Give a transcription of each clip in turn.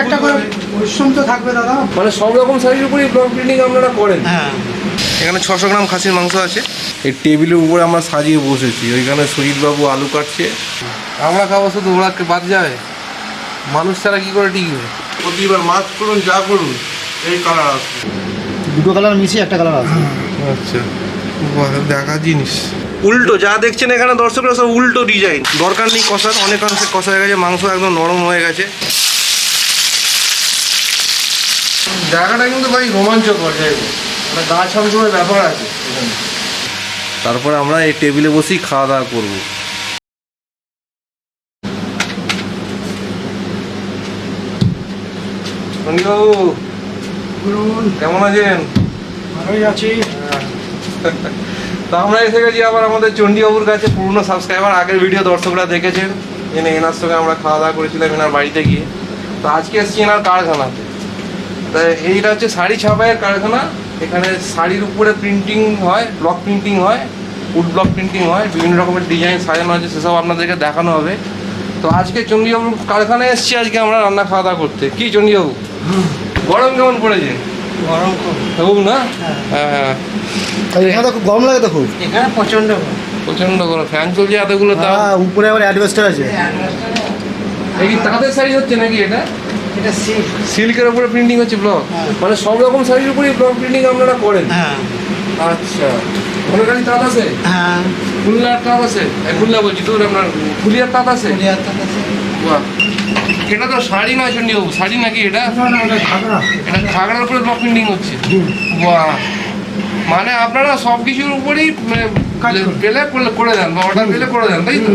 একটা করে পরিশ্রম তো থাকবে দাদা। মানে সব রকম শাড়ির উপরেই ব্লক প্রিন্টিং আপনারা করেন? হ্যাঁ। এখানে 600 গ্রাম খাসির মাংস আছে। এই টেবিলের উপরে আমরা সাজিয়ে বসেছি। ওইখানে সুজিতবাবু আলু কাটছে। আমরা খাবো শুধু, ওরা বাদ যাবে? মানুষ ছাড়া কী করে টিকবে? প্রতিবার মাছ করুন যা করুন এই কালার আসবে। দুটো কালার মিশিয়ে একটা কালার আসবে। আচ্ছা, দেখা জিনিস। উল্টো যা দেখছেন এখানে দর্শকরা সব উল্টো ডিজাইন। দরকার নেই কষার, অনেকাংশে কষা হয়ে গেছে, মাংস একদম নরম হয়ে গেছে। জায়গাটা কিন্তু ভাই রোমাঞ্চকর জায়গা, মানে গা ছমছমের ব্যাপার আছে। তারপরে আমরা এই টেবিলে বসেই খাওয়া দাওয়া করবো। সঞ্জীবাবু বলুন, কেমন আছেন? ভালোই আছি। তো আমরা এসে গেছি আবার আমাদের চণ্ডীবাবুর কাছে, পুরনো সাবস্ক্রাইবার। আগের ভিডিও দর্শকরা দেখেছেন, এনার সঙ্গে আমরা খাওয়া দাওয়া করেছিলাম এনার বাড়িতে গিয়ে। তো আজকে এসেছি এনার কারখানাতে। তা এইটা হচ্ছে শাড়ি ছাপাইয়ের কারখানা। এখানে শাড়ির উপরে প্রিন্টিং হয়, ব্লক প্রিন্টিং হয়, উড ব্লক প্রিন্টিং হয়, বিভিন্ন রকমের ডিজাইন সাজানো আছে, সেসব আপনাদেরকে দেখানো হবে। তো আজকে চণ্ডীবাবুর কারখানায় এসেছি আজকে আমরা রান্না খাওয়া দাওয়া করতে। কি চণ্ডীবাবু, গরম কেমন পড়েছে? গরম খুব না? হ্যাঁ। এখানে তো খুব গরম লাগে তো, খুব এখানে প্রচন্ড গরম। প্রচন্ড গরম, ফ্যান চলছে এতগুলো। তা উপরে আবার অ্যাডভেস্টার আছে। এই কি তাঁতের শাড়ি হচ্ছে নাকি এটা? এটা সিল্ক। সিল্কের উপরে প্রিন্টিং হচ্ছে ব্লক? মানে সব রকম শাড়ির উপরেই ব্লক প্রিন্টিং আপনারা করেন? হ্যাঁ। আচ্ছা, ওখানে তাঁত আছে? হ্যাঁ, খুলনার তাঁত আছে? খুলনা বলছি, দূর আপনার ফুলিয়ার তাঁত আছে? বাহ, এটা তো শাড়ি নয় চণ্ডীবাবু, শাড়ি নাকি এটা? এটা ঘাগরা। এটা ঘাগড়ার উপরে ব্লক প্রিন্টিং হচ্ছে? বাহ, মানে আপনারা সব কিছুর উপরেই পেলে করে দেন বা অর্ডার পেলে করে দেন, তাই তো?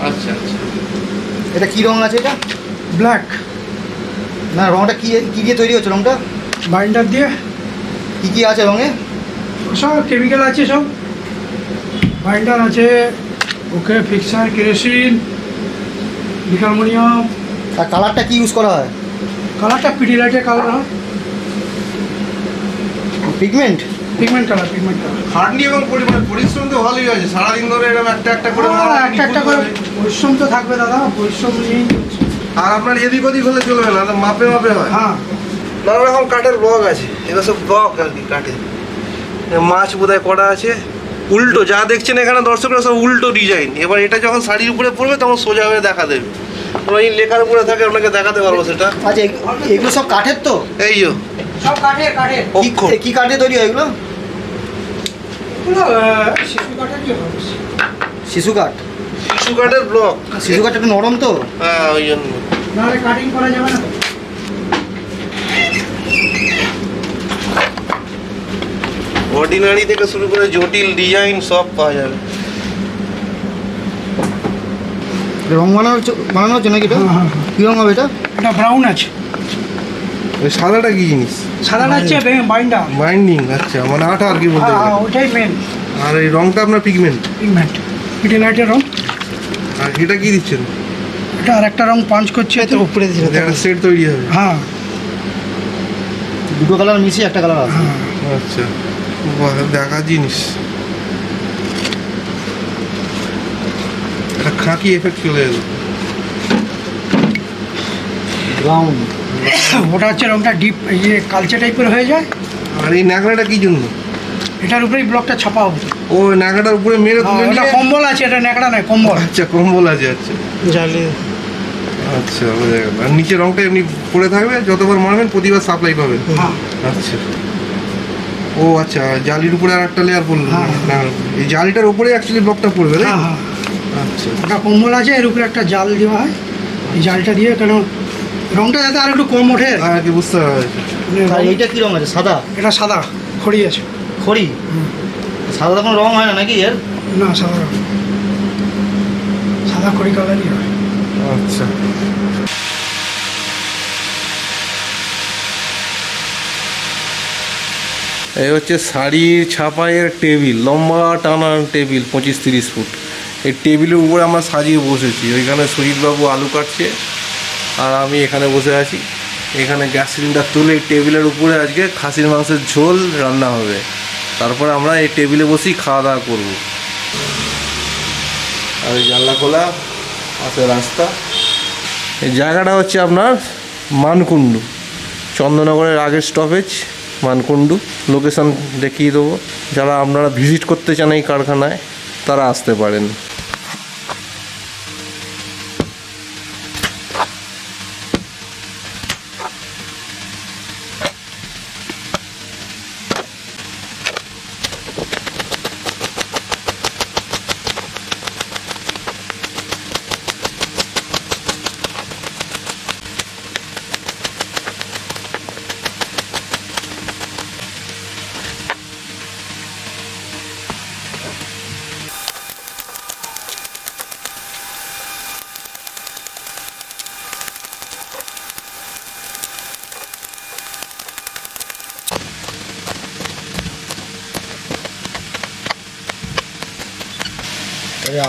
আচ্ছা আচ্ছা। এটা কি রং আছে এটা? ব্ল্যাক। না, রংটা কি কি দিয়ে তৈরি হচ্ছে রংটা? বাইন্ডার দিয়ে। কি কি আছে রঙে? সব কেমিক্যাল আছে, সব বাইন্ডার আছে, ওকে ফিক্সার, কেরোসিন, বিকারমোনিয়াম। আর কালারটা কি ইউজ করা হয়? কালারটা পিডিলাইটের কালার হয়। Pigment pigment colour, pigment colour. খাটনি এবং পরিশ্রম তো ভালোই আছে, সারাদিন ধরে এরকম একটা একটা করে একটা করে পরিশ্রম তো থাকবে দাদা, পরিশ্রম নিয়েই চলছে। আর আপনার এদিক ওদিক হলে চলবে না, মাপে মাপে হয়। হ্যাঁ, নানা রকম কাঠের ব্লক আছে, এগুলো সব ব্লক আর কি কাঠের। মাছ বোধহয় করা আছে। উল্টো যা দেখছেন এখানে দর্শকরা সব উল্টো ডিজাইন। এবার এটা যখন শাড়ির উপরে পড়বে তখন সোজা হয়ে দেখা দেবে। এই লেখার উপরে থাকে, আপনাকে দেখাতে পারবো সেটা। আচ্ছা, এগুলো সব কাঠের তো? এই যে সব কাঠের। কি কাঠে তৈরি হয় এগুলো? শিশু কাঠের কি হবে? শিশু কাঠ। শিশু কাঠের ব্লক। শিশু কাঠ একটু নরম তো। হ্যাঁ, ওই জন্য। নাহলে কাটিং করা যাবে না। অর্ডিনারি থেকে শুরু করে জটিল ডিজাইন সব পাওয়া যাবে। রং বানানো হচ্ছে নাকি এটা? কি রং হবে এটা? এটা ব্রাউন আছে। সাদাটা কি জিনিস? সাদাটা হচ্ছে বাইন্ডার। বাইন্ডিং। আচ্ছা, মানে আঠা আর কি বলতে হ্যাঁ, গেলে। ওটাই মেন। আর এই রংটা আপনার পিগমেন্ট? পিগমেন্ট, পিডিলাইটের রং। আর এটা কি দিচ্ছেন? এটা আর একটা রং পাঞ্চ করছে তো উপরে দিচ্ছে। একটা সেট তৈরি হবে? হ্যাঁ। দুটো কালার মিশিয়ে একটা কালার আছে। আচ্ছা, বাহ, দেখা জিনিস। একটা খাকি এফেক্ট চলে এলো। ব্রাউন। ওটা হচ্ছে রংটা ডিপ কালচে টাইপের হয়ে যায়। আর এই ন্যাকড়াটা কি জন্য? এটার উপরেই ব্লকটা ছাপা হবে। ও ন্যাকড়াটার উপরে মেরে তুলে এটা নিয়ে? কম্বল আছে, এটা ন্যাকড়া নয়, কম্বল। আচ্ছা, কম্বল আছে। আচ্ছা জ্বালিয়ে। আচ্ছা, বোঝা গেল। আর নিচে রংটা এমনি পড়ে থাকবে, যতবার মারবেন প্রতিবার সাপ্লাই পাবেন। হ্যাঁ। আচ্ছা, ও আচ্ছা, জালির উপরে আর একটা লেয়ার পড়লো। হ্যাঁ। এই জালিটার উপরে অ্যাকচুয়ালি ব্লকটা পড়বে, তাই? হ্যাঁ। আচ্ছা, ওটা কম্বল আছে, এর উপরে একটা জাল দেওয়া হয়। এই জালটা দিয়ে কেন রংটা যাতে আর একটু কম ওঠে। আর কি বুঝতে পারছি। আর এইটা কি রং আছে? সাদা? এটা সাদা খড়ি আছে। খড়ি? সাদা কোনো রং হয় না নাকি এর? না, সাদা রং, সাদা খড়ি কালারই হয়। আচ্ছা, এই হচ্ছে শাড়ির ছাপাইয়ের টেবিল, লম্বা টানা টেবিল, 25-30 ফুট। এই টেবিলের উপরে আমরা সাজিয়ে বসেছি। ওইখানে সুজিতবাবু আলু কাটছে আর আমি এখানে বসে আছি। এখানে গ্যাস সিলিন্ডার তুলে এই টেবিলের উপরে আজকে খাসির মাংসের ঝোল রান্না হবে। তারপরে আমরা এই টেবিলে বসেই খাওয়া দাওয়া করবো। আর এই জানলা খোলা আছে রাস্তা। এই জায়গাটা হচ্ছে আপনার মানকুণ্ডু, চন্দননগরের আগের স্টপেজ মানকুণ্ডু। লোকেশন দেখিয়ে দেবো, যারা আপনারা ভিজিট করতে চান এই কারখানায় তারা আসতে পারেন।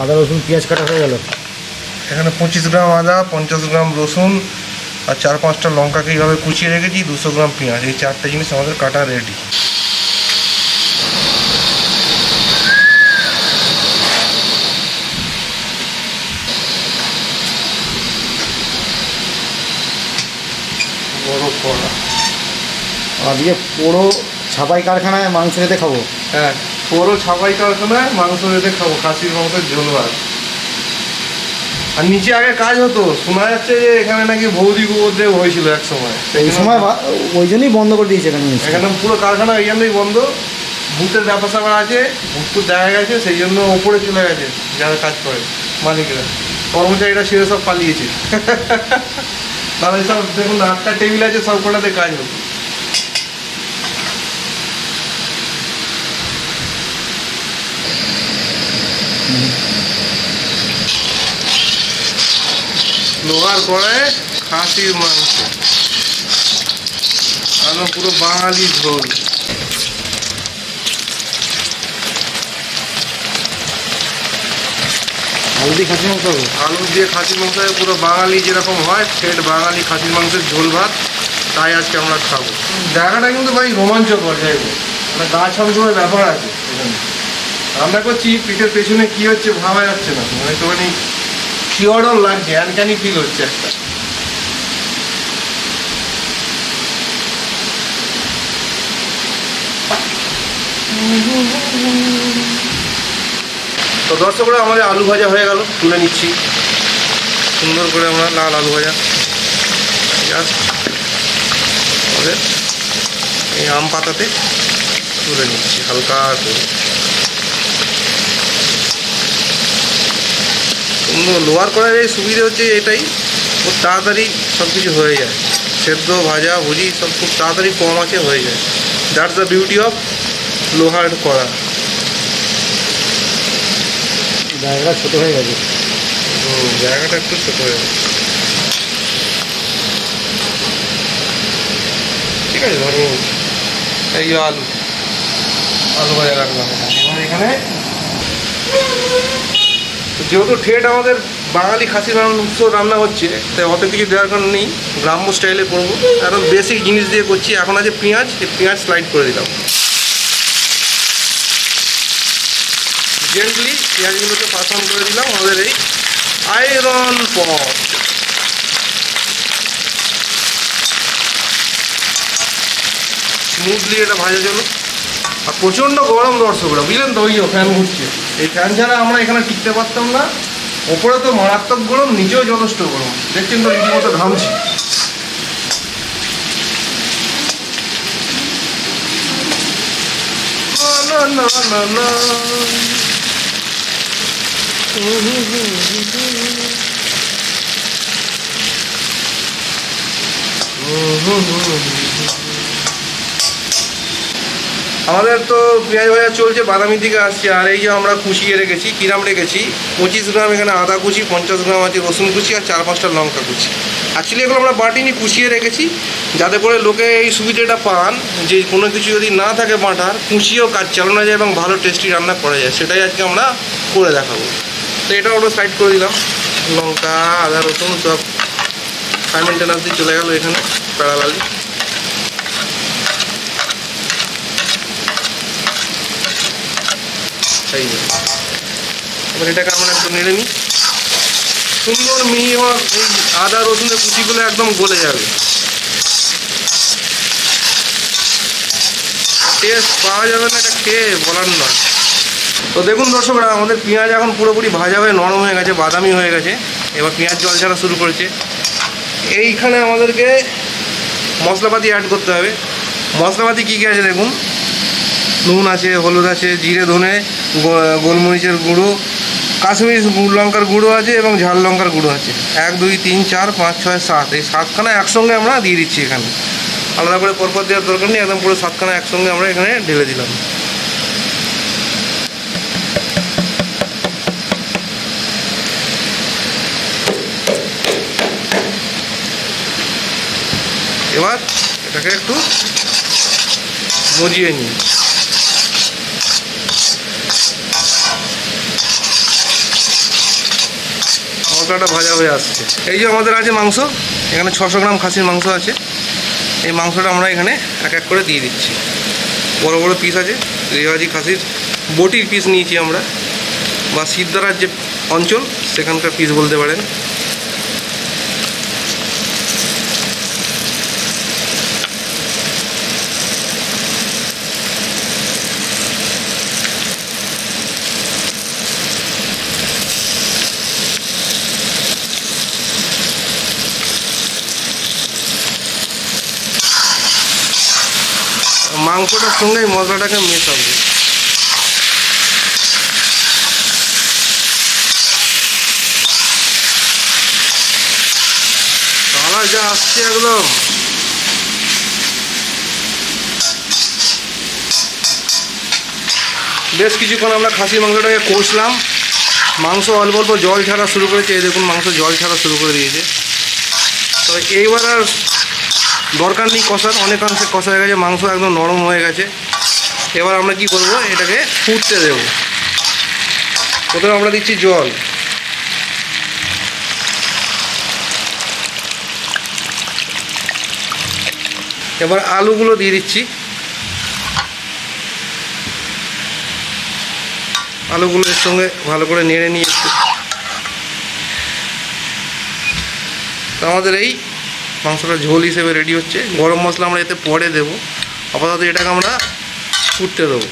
আদা রসুন পেঁয়াজ কাটা হয়ে গেল। এখানে 25 গ্রাম আদা, 50 গ্রাম রসুন আর 4-5টা লঙ্কাকে এইভাবে কুচিয়ে রেখেছি, 200 গ্রাম পেঁয়াজ। এই 4টে জিনিস আমাদের কাটা রেডি। বড় কড়া। আজকে পুরো ছাপাই কারখানায় মাংস খেতে খাবো। হ্যাঁ, পুরো ছাপাই কারখানায় মাংস রেঁধে খাবো, খাসির মাংসের ঝোল ভাত। আর নিচে আগে কাজ হতো, শোনা যাচ্ছে যে এখানে নাকি ভৌদি উপদ্রব হয়েছিল এক সময়। এই সময় ওই জন্যই বন্ধ করে দিয়েছে এখানে। এখানে পুরো কারখানা এই জন্যই বন্ধ, ভূতের ব্যাপার স্যাপার আছে, ভূত দেখা গেছে, সেই জন্য ওপরে চলে গেছে যারা কাজ করে মালিকরা। কর্মচারীরা সেরে সব পালিয়েছে। তাহলে সব দেখুন 8টা টেবিল আছে, সব কটাতে কাজ হতো। লোহার কড়ায় খাসির মাংস, একদম পুরো বাঙালি ঝোল। আলু দিয়ে খাসির মাংস হবে। আলু দিয়ে খাসির মাংস, পুরো বাঙালি যেরকম হয় ফেট বাঙালি খাসির মাংসের ঝোল ভাত, তাই আজকে আমরা খাবো। জায়গাটা কিন্তু ভাই রোমাঞ্চকর জায়গা, মানে গা ছমছমের ব্যাপার আছে এখানে। রান্না করছি, পিঠের পেছনে কি হচ্ছে ভাবা যাচ্ছে না, মানে একটুখানি শিওরও লাগছে, আনক্যানি ফিল হচ্ছে একটা। তো দর্শকরা, আমাদের আলু ভাজা হয়ে গেল, তুলে নিচ্ছি সুন্দর করে আমরা। লাল আলু ভাজা জাস্ট আমাদের এই আম পাতাতে তুলে নিচ্ছি হালকা করে। সুন্দর লোয়ার করার এই সুবিধা হচ্ছে এটাই, খুব তাড়াতাড়ি সব কিছু হয়ে যায়, সেদ্ধ ভাজা ভুজি সব খুব তাড়াতাড়ি কম আছে হয়ে যায়। দ্যাটস দ্য বিউটি অফ লোহার কড়া। জায়গাটা ছোট হয়ে গেছে। জায়গাটা একটু ছোট হয়ে গেছে, ঠিক আছে। ধরো এই আলু আলু ভাজা রাখলাম এবার এখানে। যেহেতু ঠেট আমাদের বাঙালি খাসির মাংস রান্না হচ্ছে, তাই অত কিছু দেওয়ার কারণ নেই, গ্রাম্য স্টাইলে করবো। এখন বেসিক জিনিস দিয়ে করছি। এখন আছে পেঁয়াজ, এই পেঁয়াজ স্লাইড করে দিলাম জেন্টলি, পেঁয়াজগুলোকে পাসন করে দিলাম আমাদের এই আয়রন পট। স্মুথলি এটা ভাজা চলো। আর প্রচণ্ড গরম দর্শকরা, বুঝলেন তো, ওই ফ্যান ঘুরছে, এই ফ্যান ছাড়া আমরা এখানে টিকতে পারতাম না। ওপরে তো মারাত্মক গরম, নিচেও যথেষ্ট গরম, দেখছেন তো রীতিমতো ঘামছি। না না না না। আমাদের তো পেঁয়াজ ভাজা চলছে, বাদামি দিকে আসছে। আর এই যে আমরা কুচিয়ে রেখেছি, কিরাম রেখেছি 25 গ্রাম এখানে আদা কুচি, 50 গ্রাম আছে রসুন কুচি আর 4-5টা লঙ্কা কুচি। অ্যাকচুয়ালি এগুলো আমরা বাটিনি, কুচিয়ে রেখেছি, যাতে করে লোকে এই সুবিধাটা পান যে কোনো কিছু যদি না থাকে বাটার, কুচিয়েও কাজ চালানো যায় এবং ভালো টেস্টি রান্না করা যায়। সেটাই আজকে আমরা করে দেখাবো। তো এটা ওটা সাইড করে দিলাম, লঙ্কা আদা রসুন সব সাইমেন্টেনাসলি চলে গেল এখানে প্যারালালি। এবার এটাকে আমরা একটু নেড়ে নিই। সুন্দর মিহি এই আদা রসুনের কুচিগুলো একদম গলে যাবে, টেস্ট পাওয়া যাবে না, এটা খেয়ে বলার নয়। তো দেখুন দর্শকরা, আমাদের পেঁয়াজ এখন পুরোপুরি ভাজা হয়ে নরম হয়ে গেছে, বাদামি হয়ে গেছে। এবার পেঁয়াজ জল ছাড়া শুরু করেছে। এইখানে আমাদেরকে মশলাপাতি অ্যাড করতে হবে। মশলাপাতি কী কী আছে দেখুন, নুন আছে, হলুদ আছে, জিরে ধনে, গোলমরিচের গুঁড়ো, কাশ্মীরি লঙ্কার গুঁড়ো আছে এবং ঝাল লঙ্কার গুঁড়ো আছে। 1 2 3 4 5 6 7, এই 7খানা একসঙ্গে আমরা দিয়ে দিচ্ছি এখানে। আলাদা করে পরপর দেওয়ার দরকার নেই, একদম পুরো 7খানা একসঙ্গে আমরা এখানে ঢেলে দিলাম। এবার এটাকে একটু মজিয়ে নিই। মশলাটা ভাজা হয়ে আসছে। এই যে আমাদের আছে মাংস, এখানে 600 গ্রাম খাসির মাংস আছে। এই মাংসটা আমরা এখানে এক এক করে দিয়ে দিচ্ছি। বড় বড় পিস আছে, রেওয়াজি খাসির বটির পিস নিয়েছি আমরা, বা সিদ্ধারার যে অঞ্চল সেখানকার পিস বলতে পারেন। মাংসটার সঙ্গে এই মশলাটাকে মেশাবো। কালার যা আসছে একদম, বেশ কিছুক্ষণ আমরা খাসির মাংসটাকে কষলাম। মাংস অল্প অল্প জল ছাড়া শুরু করেছে, এই দেখুন মাংস জল ছাড়া শুরু করে দিয়েছে। তো এইবার আর দরকার নেই কষার, অনেকাংশে কষা হয়ে গেছে, মাংস একদম নরম হয়ে গেছে। এবার আমরা কি করব, এটাকে ফুটতে দেব। প্রথমে আমরা দিচ্ছি জল, এবার আলুগুলো দিয়ে দিচ্ছি। আলুগুলো এর সঙ্গে ভালো করে নেড়ে নিয়ে একটু, আমাদের এই মাংসটা ঝোল হিসেবে রেডি হচ্ছে। গরম মশলা আমরা এতে পরে দেবো, আপাতত এটাকে আমরা ফুটতে দেবো।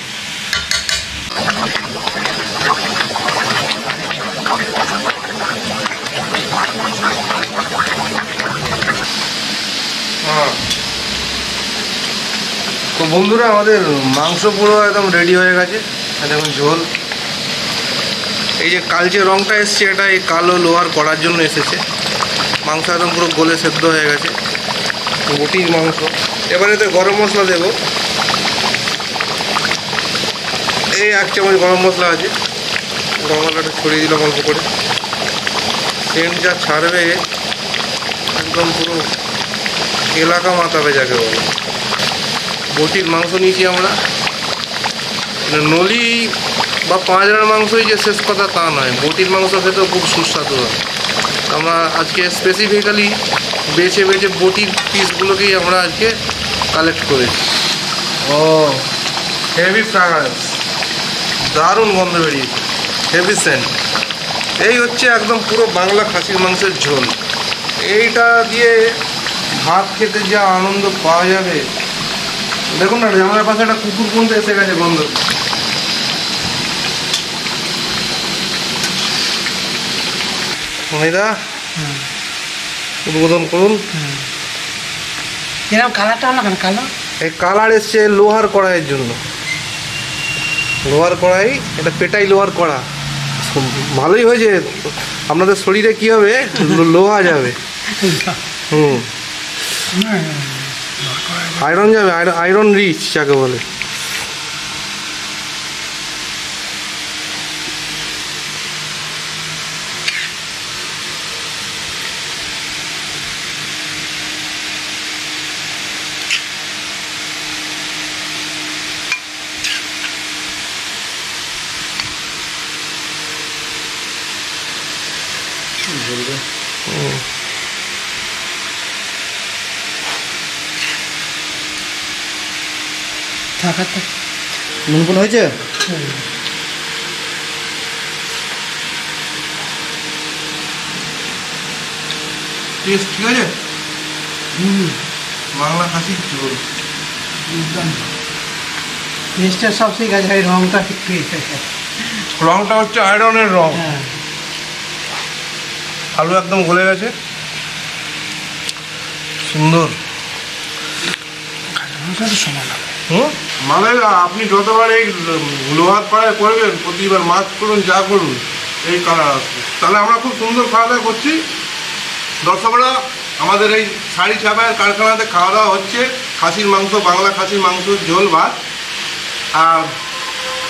তো বন্ধুরা, আমাদের মাংস পুরো একদম রেডি হয়ে গেছে। দেখুন ঝোল, এই যে কালচে রঙটা এসছে, এটা এই কালো লোহার করার জন্য এসেছে। মাংস একদম পুরো গলে সেদ্ধ হয়ে গেছে, বটির মাংস। এবারে এতে গরম মশলা দেব। এই 1 চামচ গরম মশলা আছে, গরম মশলাটা ছড়িয়ে দিলাম অল্প করে। সেন্ট যা ছাড়বে একদম পুরো এলাকা মাতাবে যাকে বলে। বটির মাংস নিয়েছি আমরা, নলি বা পাঁচড়ার মাংসই যে শেষ কথা তা নয়, বটির মাংস খেতেও খুব সুস্বাদু হয়। আমরা আজকে স্পেসিফিক্যালি বেছে বেছে বটির পিসগুলোকেই আমরা আজকে কালেক্ট করেছি। ও হেভি ফ্রাগ্রেন্স, দারুণ গন্ধ বেরিয়েছে, হেভি সেন্ট। এই হচ্ছে একদম পুরো বাংলা খাসির মাংসের ঝোল। এইটা দিয়ে ভাত খেতে যা আনন্দ পাওয়া যাবে। দেখুন না, আমার পাশে একটা কুকুর পর্যন্ত এসে গেছে গন্ধ। মহিদা উদ্বোধন করুন। এরকম কালারটা হলো কেন কালো? এই কালার এসছে লোহার কড়াইয়ের জন্য। লোহার কড়াই, এটা পেটাই লোহার কড়া। ভালোই হয়েছে, আপনাদের শরীরে কি হবে, লোহা যাবে। আয়রন যাবে, আয়রন রিচ যাকে বলে। নুন কোন হয়েছে? টেস্ট ঠিক আছে। হুম, বাংলা খাসির ঝোল। দুর্দান্ত। টেস্টটা সব ঠিক আছে, এই রঙটা একটু রংটা হচ্ছে আয়রনের রং। হ্যাঁ। আলু একদম গলে গেছে, সুন্দর। সময় লাগে। মানে আপনি যতবার এই লোহার পাড়ায় করবেন, প্রতিবার মাছ করুন যা করুন, এই কালার আসবে। তাহলে আমরা খুব সুন্দর খাওয়া দাওয়া করছি দর্শকরা। আমাদের এই শাড়ি ছাপায়ের কারখানাতে খাওয়া দাওয়া হচ্ছে খাসির মাংস, বাংলা খাসির মাংস ঝোল ভাত। আর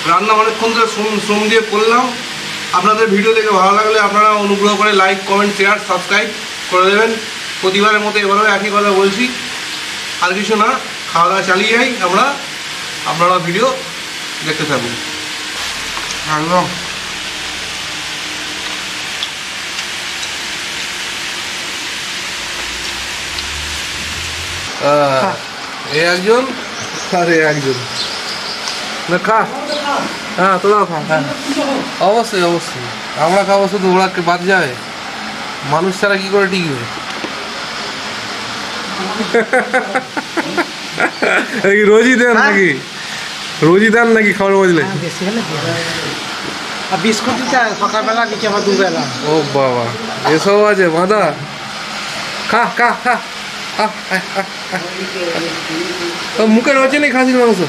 রান্না অনেকক্ষণ ধরে শ্রম দিয়ে করলাম। আপনাদের ভিডিও দেখে ভালো লাগলে আপনারা অনুগ্রহ করে লাইক, কমেন্ট, শেয়ার, সাবস্ক্রাইব করে দেবেন। প্রতিবারের মতো এবারেও একই কথা বলছি, আর কিছু না, খাওয়া দাওয়া চালিয়ে যাই আমরা, আপনারা ভিডিও দেখতে থাকুন। একদম এ একজন আর এ একজন না খা। হ্যাঁ তোরাও খা। হ্যাঁ অবশ্যই অবশ্যই, আমরা খাবো শুধু, ওরা বাদ যাবে? মানুষ ছাড়া কি করে টিকবে? রোজই দেন নাকি? রোজই দেন নাকি খাবার বদলে? বেশি হলে আর বিস্কুট দিতে হয় সকালবেলা, নিচে আবার দুবেলা। ও বাবা, এসব আছে বাঁধা। খা খা খা, মুখে রয়েছে নেই খাসির মাংস।